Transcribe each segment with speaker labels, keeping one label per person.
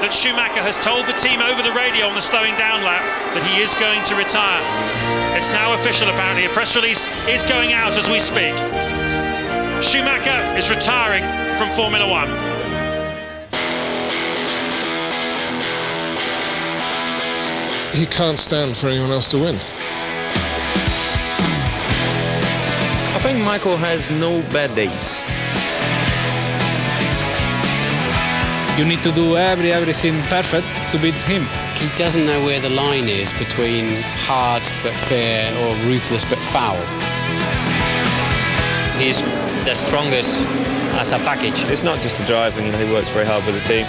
Speaker 1: that Schumacher has told the team over the radio on the slowing down lap that he is going to retire. It's now official, apparently. A press release is going out as we speak. Schumacher is retiring from Formula One.
Speaker 2: He can't stand for anyone else to win.
Speaker 3: I think Michael has no bad days.
Speaker 4: You need to do everything perfect to beat him.
Speaker 5: He doesn't know where the line is between hard but fair or ruthless but foul.
Speaker 6: He's the strongest as a package.
Speaker 3: It's not just the driving, he works very hard with the team.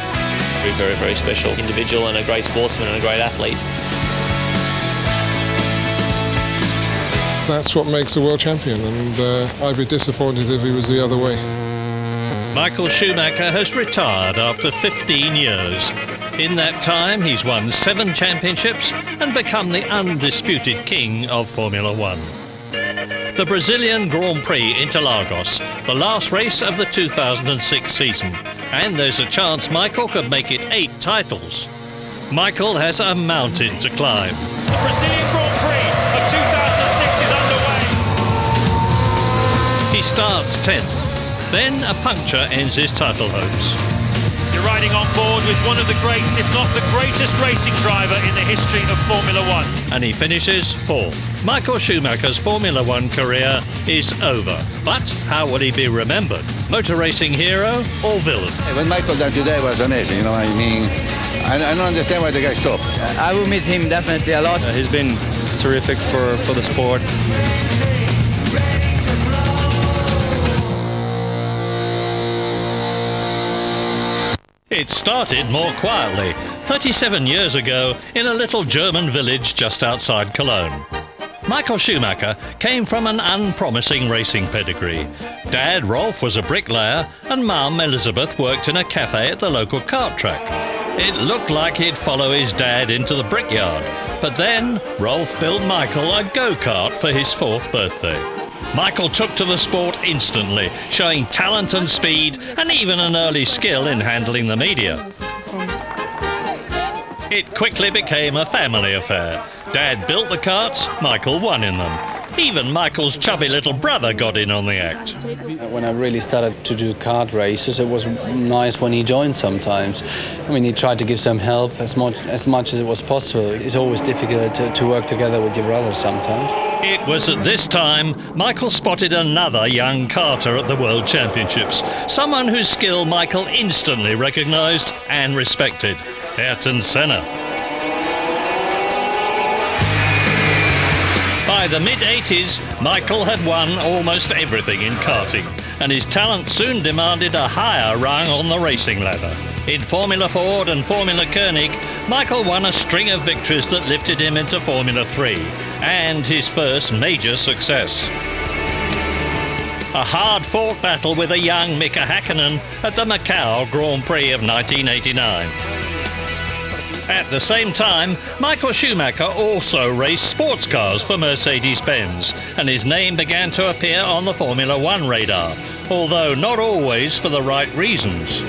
Speaker 6: Very, very, very special individual and a great sportsman and a great athlete.
Speaker 2: That's what makes a world champion, and I'd be disappointed if he was the other way.
Speaker 7: Michael Schumacher has retired after 15 years. In that time, he's won 7 championships and become the undisputed king of Formula One. The Brazilian Grand Prix Interlagos, the last race of the 2006 season, and there's a chance Michael could make it 8 titles. Michael has a mountain to climb.
Speaker 1: The Brazilian Grand Prix of 2006 is underway.
Speaker 7: He starts 10th. Then a puncture ends his title hopes.
Speaker 1: You're riding on board with one of the greats, if not the greatest racing driver in the history of Formula One.
Speaker 7: And he finishes 4th. Michael Schumacher's Formula One career is over. But how will he be remembered? Motor racing hero or villain?
Speaker 8: When Michael done today was amazing, I mean, I don't understand why the guy stopped.
Speaker 9: I will miss him definitely a lot.
Speaker 3: He's been terrific for the sport.
Speaker 7: It started more quietly, 37 years ago, in a little German village just outside Cologne. Michael Schumacher came from an unpromising racing pedigree. Dad, Rolf, was a bricklayer, and Mum, Elizabeth, worked in a cafe at the local kart track. It looked like he'd follow his dad into the brickyard, but then Rolf built Michael a go-kart for his 4th birthday. Michael took to the sport instantly, showing talent and speed and even an early skill in handling the media. It quickly became a family affair. Dad built the karts, Michael won in them. Even Michael's chubby little brother got in on the act.
Speaker 4: When I really started to do kart races, it was nice when he joined sometimes. I mean, he tried to give some help as much as it was possible. It's always difficult to work together with your brother sometimes.
Speaker 7: It was at this time Michael spotted another young karter at the World Championships, someone whose skill Michael instantly recognised and respected, Ayrton Senna. By the mid-80s, Michael had won almost everything in karting, and his talent soon demanded a higher rung on the racing ladder. In Formula Ford and Formula Koenig, Michael won a string of victories that lifted him into Formula 3, and his first major success. A hard-fought battle with a young Mika Häkkinen at the Macau Grand Prix of 1989. At the same time, Michael Schumacher also raced sports cars for Mercedes-Benz, and his name began to appear on the Formula One radar, although not always for the right reasons.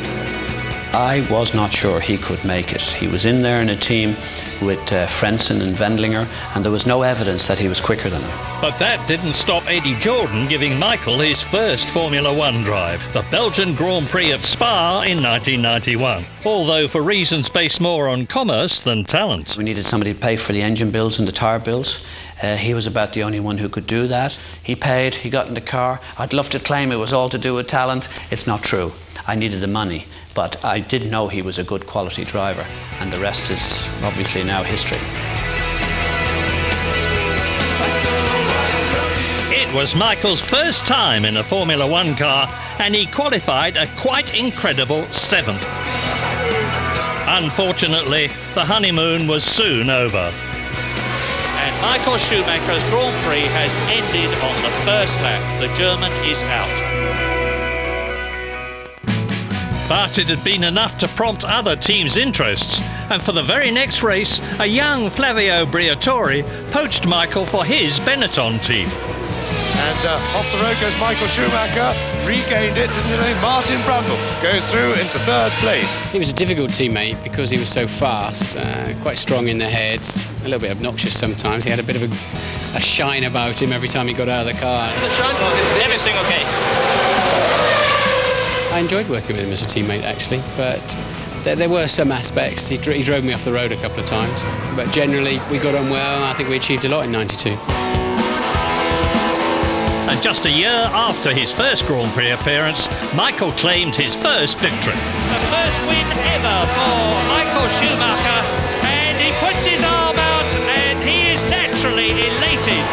Speaker 10: I was not sure he could make it. He was in there in a team with Frentzen and Wendlinger, and there was no evidence that he was quicker than him.
Speaker 7: But that didn't stop Eddie Jordan giving Michael his first Formula One drive, the Belgian Grand Prix at Spa in 1991, although for reasons based more on commerce than talent.
Speaker 10: We needed somebody to pay for the engine bills and the tyre bills. He was about the only one who could do that. He paid, he got in the car. I'd love to claim it was all to do with talent. It's not true. I needed the money, but I did know he was a good quality driver, and the rest is obviously now history.
Speaker 7: It was Michael's first time in a Formula One car, and he qualified a quite incredible 7th. Unfortunately, the honeymoon was soon over.
Speaker 1: And Michael Schumacher's Grand Prix has ended on the first lap. The German is out.
Speaker 7: But it had been enough to prompt other teams' interests, and for the very next race, a young Flavio Briatore poached Michael for his Benetton team.
Speaker 11: And off the road goes Michael Schumacher. regained it, didn't they? Martin Brundle goes through into third place.
Speaker 5: He was a difficult teammate because he was so fast, quite strong in the head, a little bit obnoxious sometimes. He had a bit of a shine about him every time he got out of the car.
Speaker 6: Everything okay?
Speaker 5: I enjoyed working with him as a teammate, actually, but there were some aspects. He drove me off the road a couple of times, but generally we got on well. I think we achieved a lot in '92.
Speaker 7: And just a year after his first Grand Prix appearance, Michael claimed his first victory.
Speaker 1: The first win ever for Michael Schumacher, and he puts his arm out and he is naturally elated.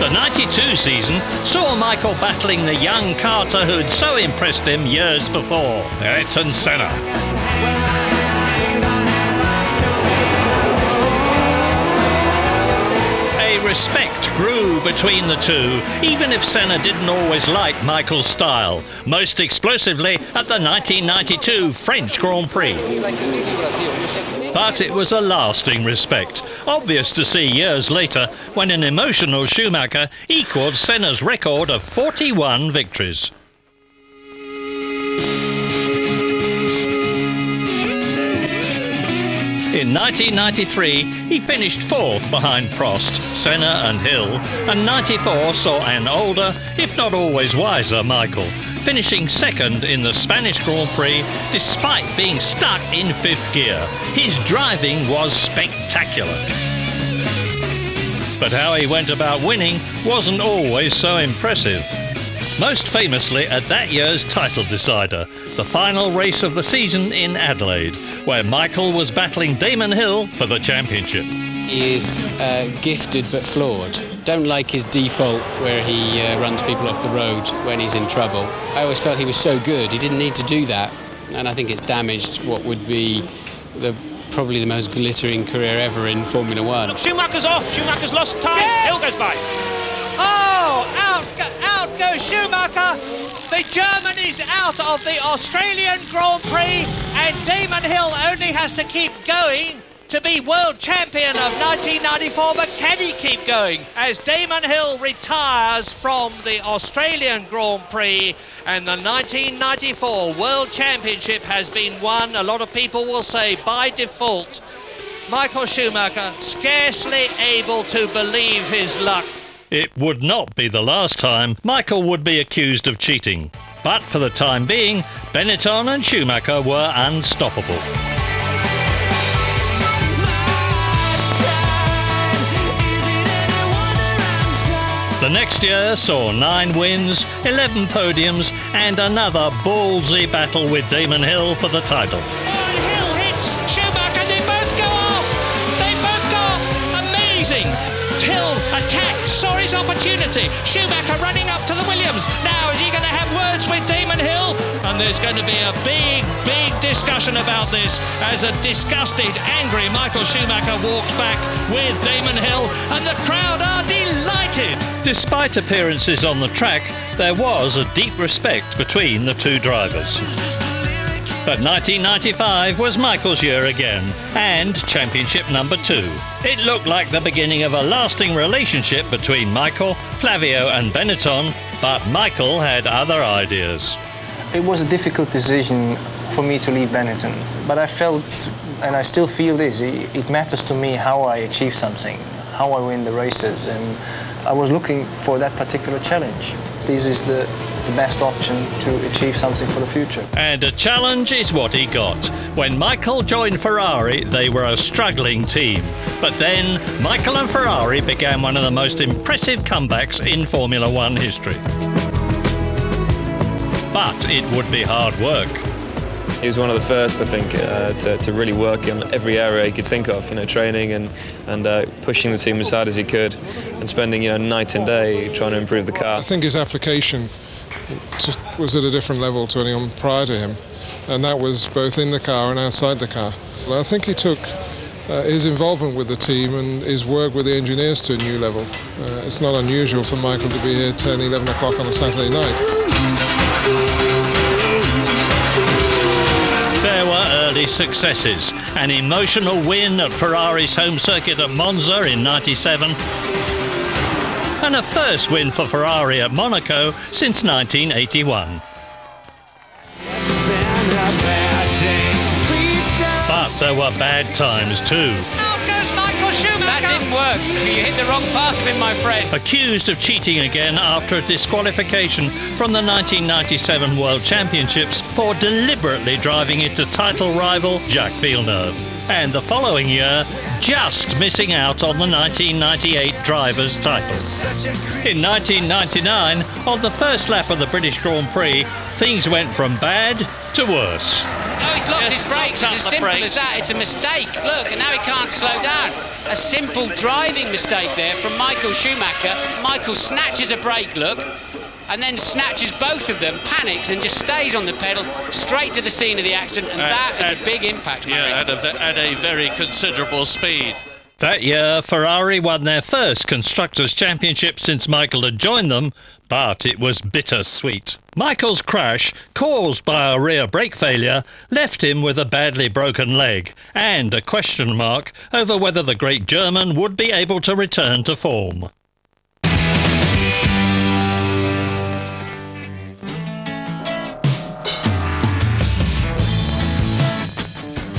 Speaker 7: The '92 season saw Michael battling the young Carter who'd so impressed him years before, Ayrton Senna. Respect grew between the two, even if Senna didn't always like Michael's style, most explosively at the 1992 French Grand Prix. But it was a lasting respect, obvious to see years later when an emotional Schumacher equalled Senna's record of 41 victories. In 1993, he finished fourth behind Prost, Senna and Hill, and '94 saw an older, if not always wiser, Michael, finishing second in the Spanish Grand Prix despite being stuck in fifth gear. His driving was spectacular. But how he went about winning wasn't always so impressive. Most famously at that year's title decider, the final race of the season in Adelaide, where Michael was battling Damon Hill for the championship.
Speaker 5: He is gifted but flawed. Don't like his default where he runs people off the road when he's in trouble. I always felt he was so good, he didn't need to do that, and I think it's damaged what would be probably the most glittering career ever in Formula One.
Speaker 1: Look, Schumacher's off, Schumacher's lost time, Hill goes by. Oh, out goes Schumacher. The German is out of the Australian Grand Prix, and Damon Hill only has to keep going to be world champion of 1994, but can he keep going as Damon Hill retires from the Australian Grand Prix and the 1994 World Championship has been won, a lot of people will say by default. Michael Schumacher scarcely able to believe his luck.
Speaker 7: It would not be the last time Michael would be accused of cheating. But for the time being, Benetton and Schumacher were unstoppable. The next year saw 9 wins, 11 podiums, and another ballsy battle with Damon Hill for the title.
Speaker 1: Hill hits Schumacher, they both go off! They both go amazing! Hill attacked, saw his opportunity. Schumacher running up to the Williams. Now is he going to have words with Damon Hill? And there's going to be a big discussion about this as a disgusted, angry Michael Schumacher walks back with Damon Hill, and the crowd are delighted.
Speaker 7: Despite appearances on the track, there was a deep respect between the two drivers. But 1995 was Michael's year again, and championship number 2. It looked like the beginning of a lasting relationship between Michael, Flavio and Benetton, but Michael had other ideas.
Speaker 3: It was a difficult decision for me to leave Benetton, but I felt, and I still feel this, it matters to me how I achieve something, how I win the races, and I was looking for that particular challenge. This is the best option to achieve something for the future.
Speaker 7: And a challenge is what he got. When Michael joined Ferrari, they were a struggling team. But then, Michael and Ferrari began one of the most impressive comebacks in Formula One history. But it would be hard work.
Speaker 12: He was one of the first, I think, to really work in every area he could think of, training and pushing the team as hard as he could and spending, night and day trying to improve the car.
Speaker 2: I think his application was at a different level to anyone prior to him, and that was both in the car and outside the car. I think he took his involvement with the team and his work with the engineers to a new level. It's not unusual for Michael to be here 10, 11 o'clock on a Saturday night.
Speaker 7: There were early successes. An emotional win at Ferrari's home circuit at Monza in '97. and a first win for Ferrari at Monaco since 1981. But there were bad times too.
Speaker 5: Out goes Michael Schumacher! That didn't work. You hit the wrong part of him, my friend.
Speaker 7: Accused of cheating again after a disqualification from the 1997 World Championships for deliberately driving into title rival Jacques Villeneuve. And the following year, just missing out on the 1998 Drivers' title. In 1999, on the first lap of the British Grand Prix, things went from bad to worse.
Speaker 5: No, he's locked his brakes. It's as simple as that. It's a mistake. Look, and now he can't slow down. A simple driving mistake there from Michael Schumacher. Michael snatches a brake, look, and then snatches both of them, panics, and just stays on the pedal straight to the scene of the accident, and that is a big impact.
Speaker 7: Yeah, at a very considerable speed. That year, Ferrari won their first Constructors' Championship since Michael had joined them, but it was bittersweet. Michael's crash, caused by a rear brake failure, left him with a badly broken leg and a question mark over whether the great German would be able to return to form.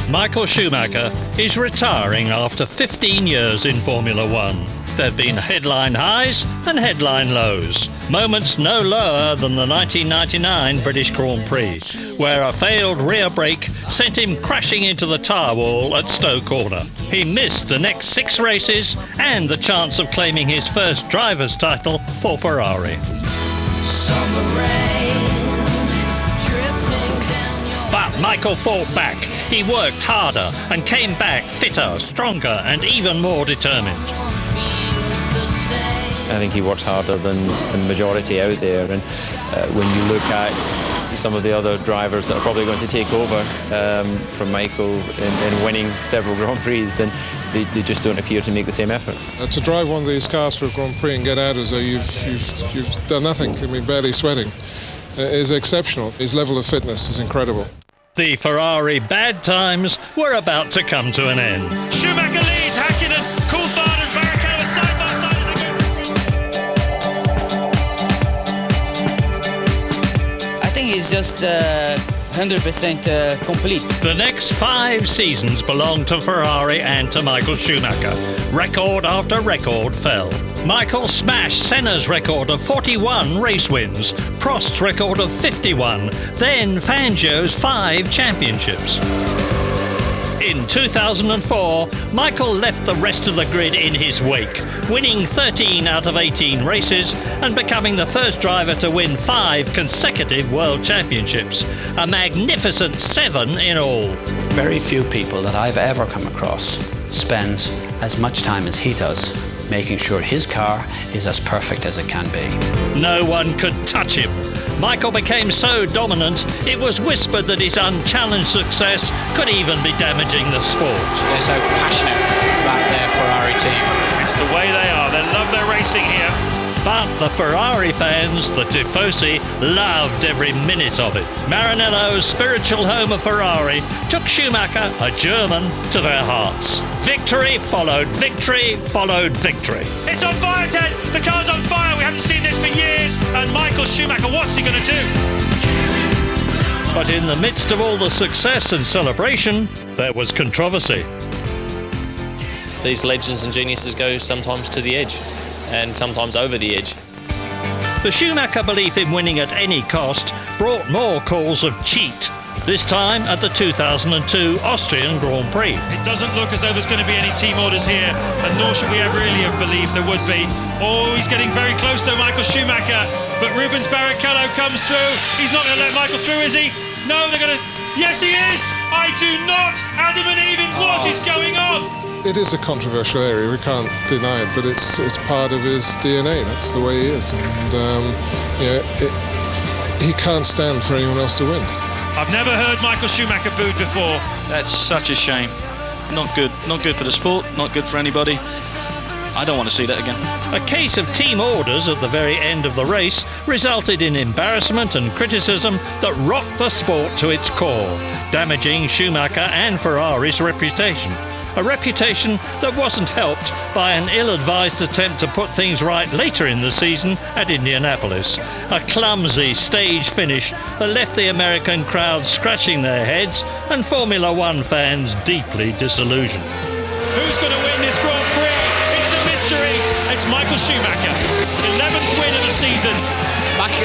Speaker 7: Michael Schumacher is retiring after 15 years in Formula One. There have been headline highs and headline lows. Moments no lower than the 1999 British Grand Prix, where a failed rear brake sent him crashing into the tyre wall at Stowe Corner. He missed the next 6 races and the chance of claiming his first driver's title for Ferrari. But Michael fought back. He worked harder and came back fitter, stronger and even more determined.
Speaker 12: I think he works harder than the majority out there, and when you look at some of the other drivers that are probably going to take over from Michael in winning several Grand Prix, then they just don't appear to make the same effort.
Speaker 2: To drive one of these cars for a Grand Prix and get out as though you've done nothing, I mean barely sweating, is exceptional. His level of fitness is incredible.
Speaker 7: The Ferrari bad times were about to come to an end.
Speaker 1: Schumacher leads, Häkkinen, Coulthard and Barrichello side by side as they go.
Speaker 9: I think he's just 100% complete.
Speaker 7: The next 5 seasons belonged to Ferrari and to Michael Schumacher. Record after record fell. Michael smashed Senna's record of 41 race wins, Prost's record of 51, then Fangio's 5 championships. In 2004, Michael left the rest of the grid in his wake, winning 13 out of 18 races and becoming the first driver to win 5 consecutive World Championships, a magnificent 7 in all.
Speaker 10: Very few people that I've ever come across spends as much time as he does making sure his car is as perfect as it can be.
Speaker 7: No one could touch him. Michael became so dominant, it was whispered that his unchallenged success could even be damaging the sport.
Speaker 5: They're so passionate about their Ferrari team.
Speaker 1: It's the way they are. They love their racing here.
Speaker 7: But the Ferrari fans, the Tifosi, loved every minute of it. Maranello's spiritual home of Ferrari took Schumacher, a German, to their hearts. Victory followed victory followed victory.
Speaker 1: It's on fire, Ted. The car's on fire. We haven't seen this for years. And Michael Schumacher, what's he going to do?
Speaker 7: But in the midst of all the success and celebration, there was controversy.
Speaker 6: These legends and geniuses go sometimes to the edge, and sometimes over the edge.
Speaker 7: The Schumacher belief in winning at any cost brought more calls of cheat, this time at the 2002 Austrian Grand Prix.
Speaker 1: It doesn't look as though there's going to be any team orders here, and nor should we have really have believed there would be. Oh, he's getting very close to Michael Schumacher, but Rubens Barrichello comes through. He's not going to let Michael through, is he? No, they're going to... Yes, he is! I do not! Adam and Eve, what is going on?
Speaker 2: It is a controversial area, we can't deny it, but it's part of his DNA. That's the way he is, and he can't stand for anyone else to win.
Speaker 1: I've never heard Michael Schumacher booed before.
Speaker 13: That's such a shame. Not good for the sport, not good for anybody. I don't want to see that again.
Speaker 7: A case of team orders at the very end of the race resulted in embarrassment and criticism that rocked the sport to its core, damaging Schumacher and Ferrari's reputation. a reputation that wasn't helped by an ill-advised attempt to put things right later in the season at Indianapolis. A clumsy stage finish that left the American crowd scratching their heads and Formula One fans deeply disillusioned.
Speaker 1: Who's going to win this Grand Prix? It's a mystery. It's Michael Schumacher. 11th win of the season.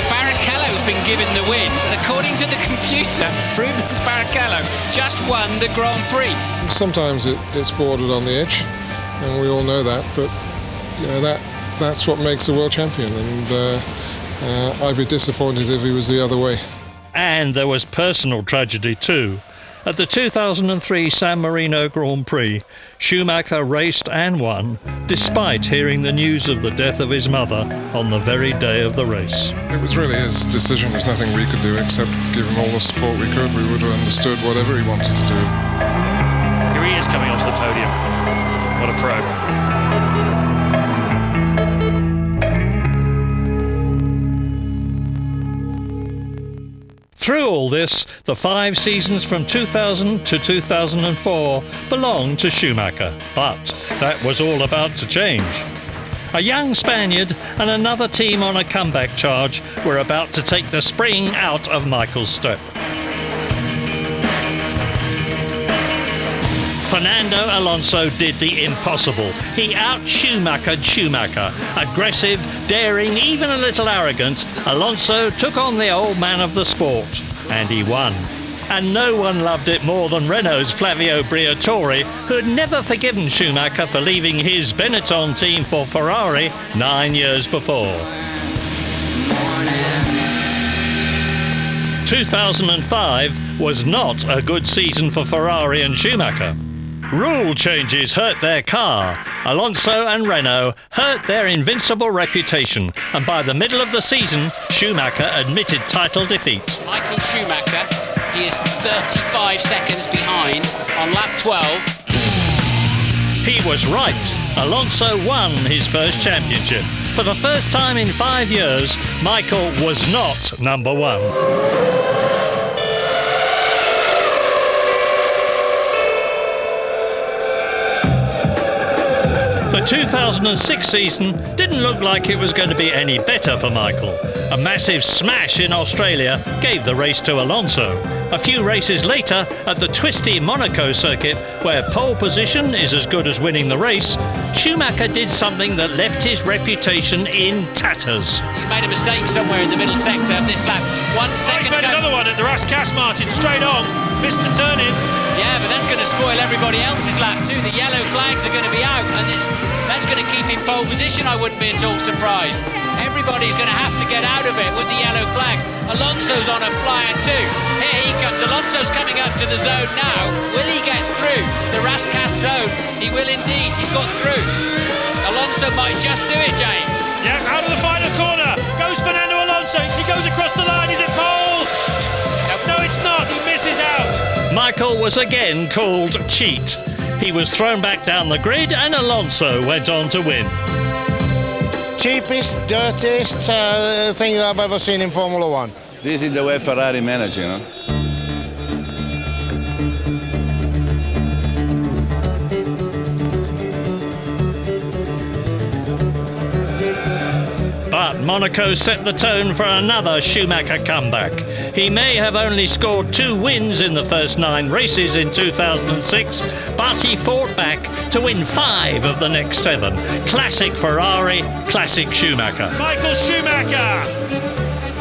Speaker 5: Barrichello's been given the win, and according to the computer, Rubens Barrichello just won the Grand Prix.
Speaker 2: Sometimes it's bordered on the edge, and we all know that, but you know that's what makes a world champion, and I'd be disappointed if he was the other way.
Speaker 7: And there was personal tragedy too. At the 2003 San Marino Grand Prix, Schumacher raced and won, despite hearing the news of the death of his mother on the very day of the race.
Speaker 2: It was really his decision. There's nothing we could do except give him all the support we could. We would have understood whatever he wanted to do.
Speaker 1: Here he is coming onto the podium. What a pro.
Speaker 7: Through all this, the 5 seasons from 2000 to 2004 belonged to Schumacher. But that was all about to change. A young Spaniard and another team on a comeback charge were about to take the spring out of Michael's step. Fernando Alonso did the impossible. He out-Schumachered Schumacher. Aggressive, daring, even a little arrogant, Alonso took on the old man of the sport. And he won. And no one loved it more than Renault's Flavio Briatore, who had never forgiven Schumacher for leaving his Benetton team for Ferrari 9 years before. 2005 was not a good season for Ferrari and Schumacher. Rule changes hurt their car. Alonso and Renault hurt their invincible reputation, and by the middle of the season, Schumacher admitted title defeat.
Speaker 5: Michael Schumacher, he is 35 seconds behind on lap 12.
Speaker 7: He was right. Alonso won his first championship. For the first time in 5 years, Michael was not number one. The 2006 season didn't look like it was going to be any better for Michael. A massive smash in Australia gave the race to Alonso. A few races later, at the twisty Monaco circuit, where pole position is as good as winning the race, Schumacher did something that left his reputation in tatters.
Speaker 5: He's made a mistake somewhere in the middle sector of this lap. 1 second.
Speaker 1: He's made another one at the Rascasse Martin, straight on, missed the turn in.
Speaker 5: Yeah, but that's going to spoil everybody else's lap too. The yellow flags are going to be out, and that's going to keep him pole position. I wouldn't be at all surprised. Everybody's going to have to get out of it with the yellow flags. Alonso's on a flyer too. Here he comes. Alonso's coming up to the zone now. Will he get through the Rascasse zone? He will indeed. He's got through. Alonso might just do it, James.
Speaker 1: Yeah, out of the final corner. Goes Fernando Alonso. He goes across the line. Is it pole? No, it's not. He misses out.
Speaker 7: Michael was again called cheat. He was thrown back down the grid and Alonso went on to win.
Speaker 14: Cheapest, dirtiest thing I've ever seen in Formula One.
Speaker 8: This is the way Ferrari manage, you know.
Speaker 7: But Monaco set the tone for another Schumacher comeback. He may have only scored 2 wins in the first 9 races in 2006, but he fought back to win 5 of the next 7. Classic Ferrari, classic Schumacher.
Speaker 1: Michael Schumacher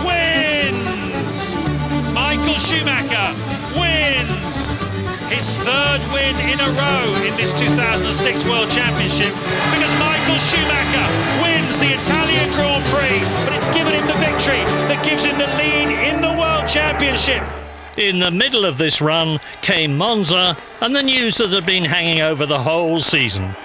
Speaker 1: wins! Michael Schumacher wins! His 3rd win in a row in this 2006 World Championship, because Michael Schumacher wins the Italian Grand Prix, but it's given him the victory that gives him the lead in the World Championship.
Speaker 7: In the middle of this run came Monza and the news that had been hanging over the whole season.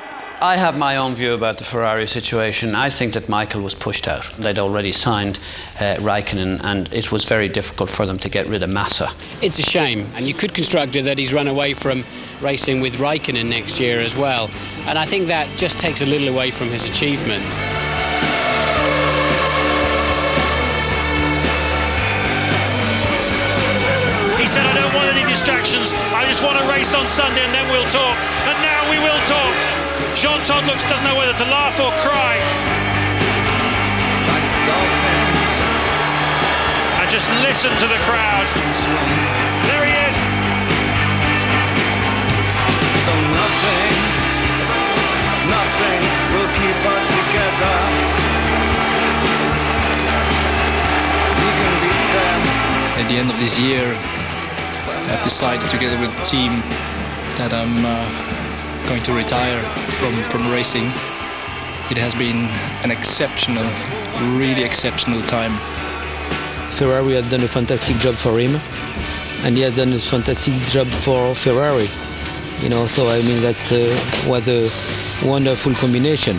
Speaker 10: I have my own view about the Ferrari situation. I think that Michael was pushed out. They'd already signed Raikkonen, and it was very difficult for them to get rid of Massa.
Speaker 5: It's a shame, and you could construct it that he's run away from racing with Raikkonen next year as well. And I think that just takes a little away from his achievements.
Speaker 1: He said, I don't want any distractions. I just want to race on Sunday and then we'll talk. And now we will talk. Jean Todt doesn't know whether to laugh or cry. And just listen to the crowd. There he is.
Speaker 15: Nothing will keep us together. We can beat them.
Speaker 16: At the end of this year, I've decided together with the team that I'm going to retire from racing. It has been an exceptional, really exceptional time.
Speaker 17: Ferrari has done a fantastic job for him, and he has done a fantastic job for Ferrari. You know, so I mean was a wonderful combination.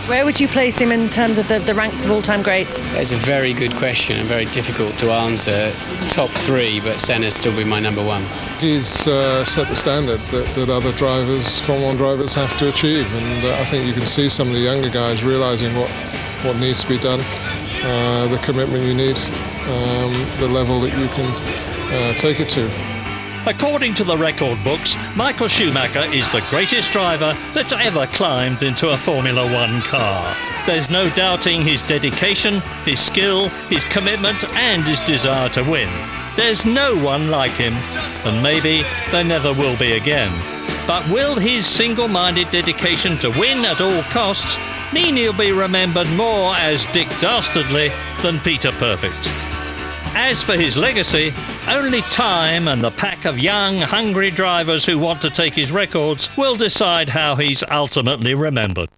Speaker 18: Where would you place him in terms of the ranks of all-time greats?
Speaker 5: It's a very good question and very difficult to answer. Top 3, but Senna's still be my number 1.
Speaker 2: He's set the standard that other drivers, Formula 1 drivers, have to achieve, and I think you can see some of the younger guys realising what needs to be done, the commitment you need, the level that you can take it to.
Speaker 7: According to the record books, Michael Schumacher is the greatest driver that's ever climbed into a Formula 1 car. There's no doubting his dedication, his skill, his commitment and his desire to win. There's no one like him, and maybe there never will be again. But will his single-minded dedication to win at all costs mean he'll be remembered more as Dick Dastardly than Peter Perfect? As for his legacy, only time and the pack of young, hungry drivers who want to take his records will decide how he's ultimately remembered.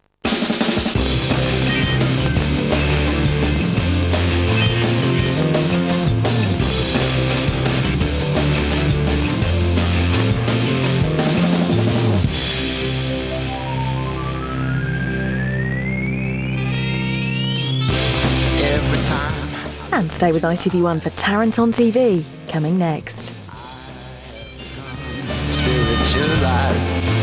Speaker 19: And stay with ITV1 for Tarrant on TV, coming next.
Speaker 15: Spiritualized.